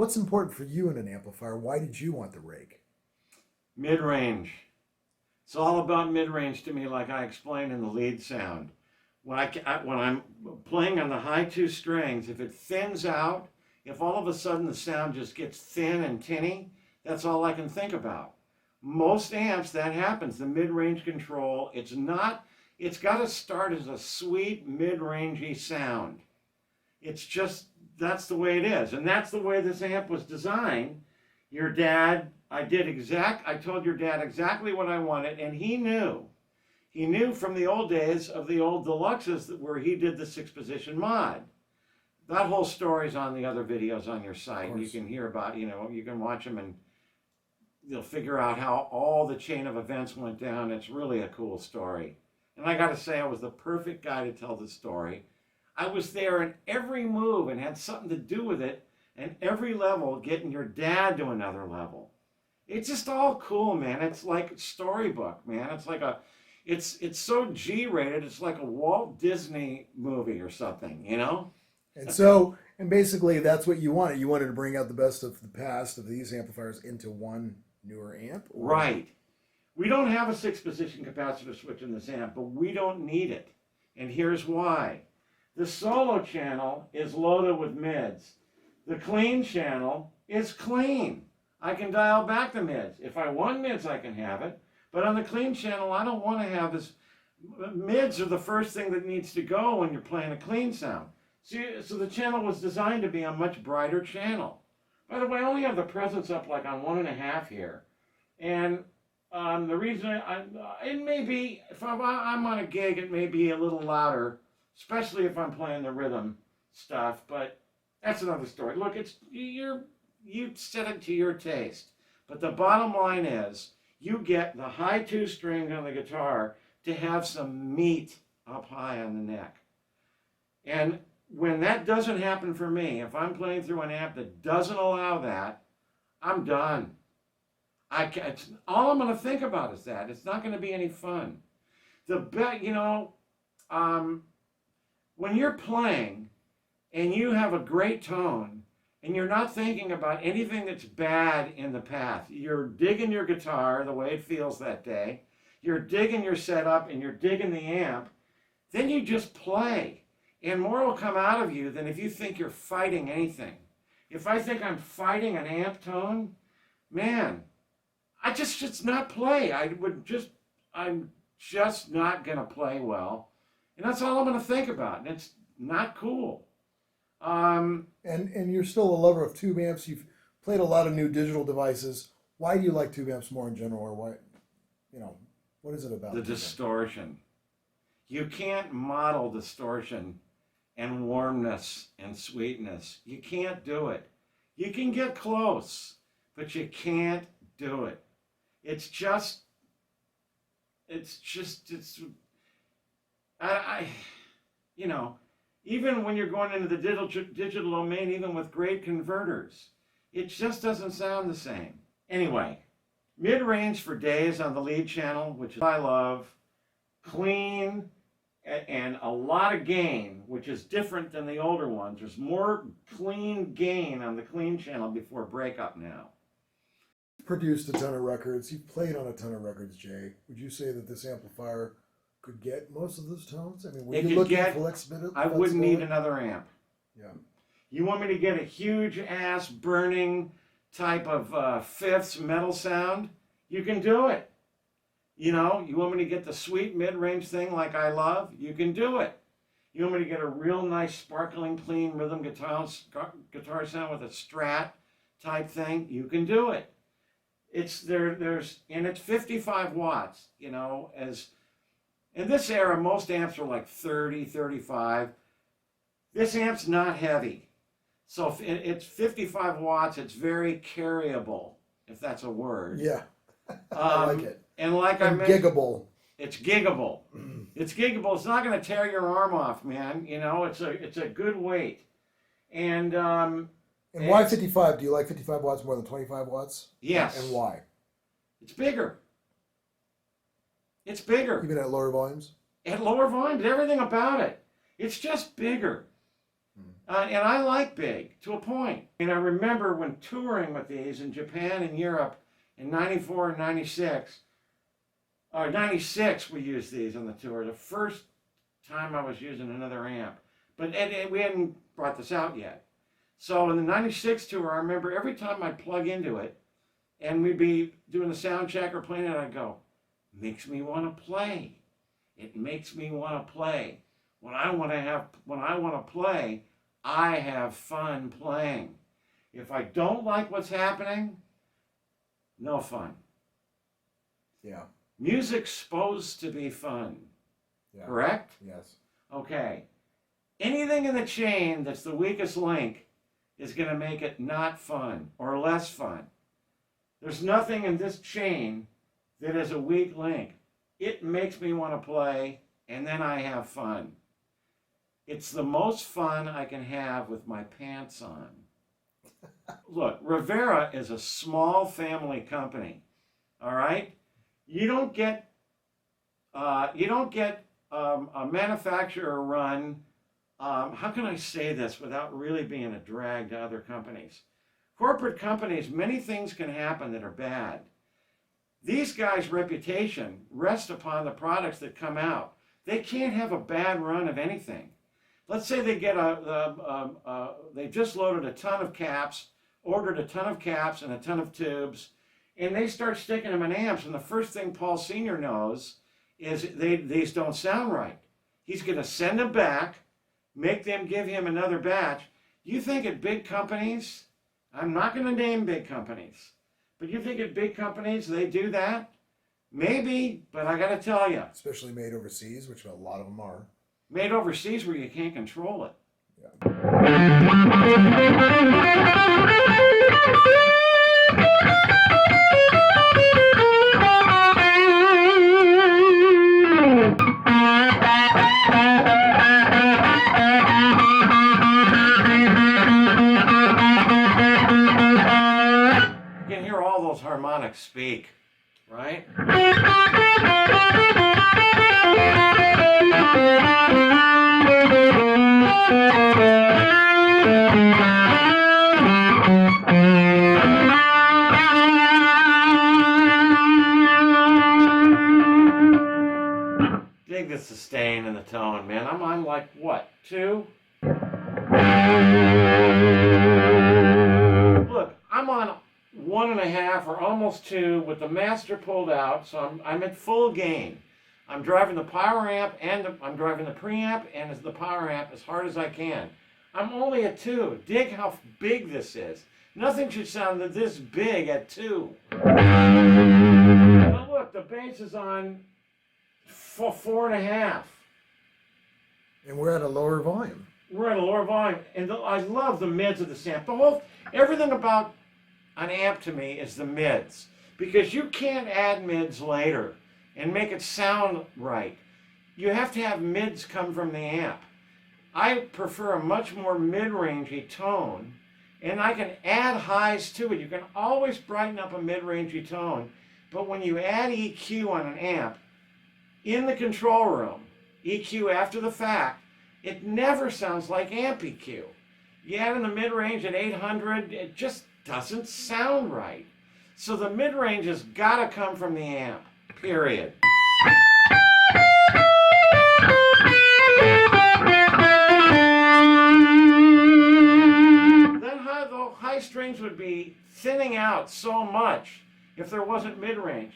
What's important for you in an amplifier? Why did you want the Rake? Mid-range. It's all about mid-range to me, like I explained in the lead sound. When I'm playing on the high two strings, if it thins out, if all of a sudden the sound just gets thin and tinny, that's all I can think about. Most amps, that happens. The mid-range control, it's got to start as a sweet mid-rangey sound. It's just, that's the way it is. And that's the way this amp was designed. Your dad, I told your dad exactly what I wanted, and he knew. He knew from the old days of the old deluxes where he did the 6-position mod. That whole story's on the other videos on your site. You can hear about, you can watch them and you'll figure out how all the chain of events went down. It's really a cool story. And I got to say, I was the perfect guy to tell the story. I was there in every move and had something to do with it, and every level getting your dad to another level. It's just all cool, man. It's like a storybook, man. It's like it's so G-rated. It's like a Walt Disney movie or something, And basically that's what you wanted. You wanted to bring out the best of the past of these amplifiers into one newer amp? Right. We don't have a 6-position capacitor switch in this amp, but we don't need it. And here's why. The solo channel is loaded with mids. The clean channel is clean. I can dial back the mids. If I want mids, I can have it. But on the clean channel, I don't want to have this. Mids are the first thing that needs to go when you're playing a clean sound. So the channel was designed to be a much brighter channel. By the way, I only have the presence up like on 1.5 here. And the reason it may be, if I'm on a gig, it may be a little louder, especially if I'm playing the rhythm stuff, but that's another story. Look, you set it to your taste. But the bottom line is, you get the high 2 string on the guitar to have some meat up high on the neck. And when that doesn't happen for me, if I'm playing through an amp that doesn't allow that, I'm done. All I'm going to think about is that. It's not going to be any fun. When you're playing and you have a great tone and you're not thinking about anything that's bad in the path, you're digging your guitar the way it feels that day, you're digging your setup and you're digging the amp, then you just play. And more will come out of you than if you think you're fighting anything. If I think I'm fighting an amp tone, man, it's not play. I'm just not going to play well. And that's all I'm going to think about. And it's not cool. And you're still a lover of tube amps. You've played a lot of new digital devices. Why do you like tube amps more in general? Or why, what is it about? The distortion. You can't model distortion and warmness and sweetness. You can't do it. You can get close, but you can't do it. Even when you're going into the digital domain, even with great converters, it just doesn't sound the same. Anyway, mid-range for days on the lead channel, which I love, clean, and a lot of gain, which is different than the older ones. There's more clean gain on the clean channel before breakup now. You've produced a ton of records. You've played on a ton of records, Jay. Would you say that this amplifier could get most of those tones? I mean, were you looking for flexibility? I wouldn't need another amp. Yeah. You want me to get a huge ass burning type of fifths metal sound? You can do it. You want me to get the sweet mid-range thing like I love? You can do it. You want me to get a real nice sparkling clean rhythm guitar sound with a Strat type thing? You can do it. It's 55 watts, in this era, most amps are like 30, 35. This amp's not heavy. So if it's 55 watts, it's very carryable, if that's a word. Yeah, I like it. And I mentioned, giggable. It's giggable. It's giggable. It's not going to tear your arm off, man. It's a good weight. And why 55? Do you like 55 watts more than 25 watts? Yes. And why? It's bigger. It's bigger. Even at lower volumes? At lower volumes, everything about it. It's just bigger. And I like big to a point. And I remember when touring with these in Japan and Europe in 94 and 96, or 96 we used these on the tour. The first time I was using another amp. But we hadn't brought this out yet. So in the 96 tour, I remember every time I'd plug into it and we'd be doing the sound check or playing it, I'd go, makes me want to play. It makes me want to play. When I want to play, I have fun playing. If I don't like what's happening, no fun. Yeah. Music's supposed to be fun. Yeah. Correct? Yes. Okay. Anything in the chain that's the weakest link is going to make it not fun or less fun. There's nothing in this chain that is a weak link. It makes me want to play, and then I have fun. It's the most fun I can have with my pants on. Look, Rivera is a small family company. All right, you don't get a manufacturer run. How can I say this without really being a drag to other companies? Corporate companies, many things can happen that are bad. These guys' reputation rests upon the products that come out. They can't have a bad run of anything. Let's say they get they just loaded a ton of caps, ordered a ton of caps and a ton of tubes, and they start sticking them in amps, and the first thing Paul Sr. knows is these don't sound right. He's going to send them back, make them give him another batch. You think at big companies, I'm not going to name big companies, but you think at big companies they do that? Maybe, but I got to tell you. Especially made overseas, which a lot of them are. Made overseas where you can't control it. Yeah. You can hear all those harmonics speak, right? Dig the sustain and the tone, man. I'm on like what, 2? Look, I'm on 1.5 or almost 2 with the master pulled out, so I'm at full gain. I'm driving the power amp and I'm driving the preamp and the power amp as hard as I can. I'm only at 2. Dig how big this is. Nothing should sound this big at 2. Now look, the bass is on 4.5. And we're at a lower volume. We're at a lower volume, and I love the mids of this amp. Everything about an amp to me is the mids, because you can't add mids later and make it sound right. You have to have mids come from the amp. I prefer a much more mid-rangey tone, and I can add highs to it. You can always brighten up a mid-rangey tone, but when you add EQ on an amp, in the control room, EQ after the fact, it never sounds like amp EQ. You add in the mid-range at 800, it just doesn't sound right. So the mid-range has got to come from the amp, period. Then the high strings would be thinning out so much if there wasn't mid-range.